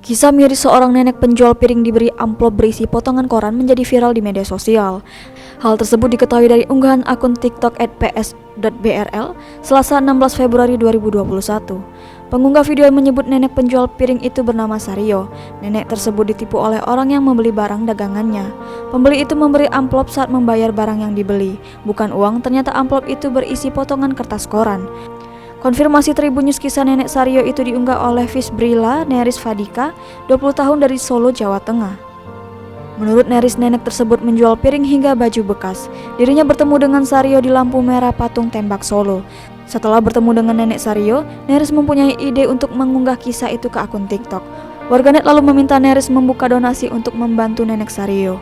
Kisah miris seorang nenek penjual piring diberi amplop berisi potongan koran menjadi viral di media sosial. Hal tersebut diketahui dari unggahan akun TikTok @ps.brl Selasa 16 Februari 2021. Pengunggah video menyebut nenek penjual piring itu bernama Sario. Nenek tersebut ditipu oleh orang yang membeli barang dagangannya. Pembeli itu memberi amplop saat membayar barang yang dibeli. Bukan uang, ternyata amplop itu berisi potongan kertas koran. Konfirmasi Tribun News, kisah nenek Sario itu diunggah oleh Fisbrila Neris Fadika, 20 tahun dari Solo, Jawa Tengah. Menurut Neris, nenek tersebut menjual piring hingga baju bekas. Dirinya bertemu dengan Sario di lampu merah Patung Tembak Solo. Setelah bertemu dengan nenek Sario, Neris mempunyai ide untuk mengunggah kisah itu ke akun TikTok. Warganet lalu meminta Neris membuka donasi untuk membantu nenek Sario.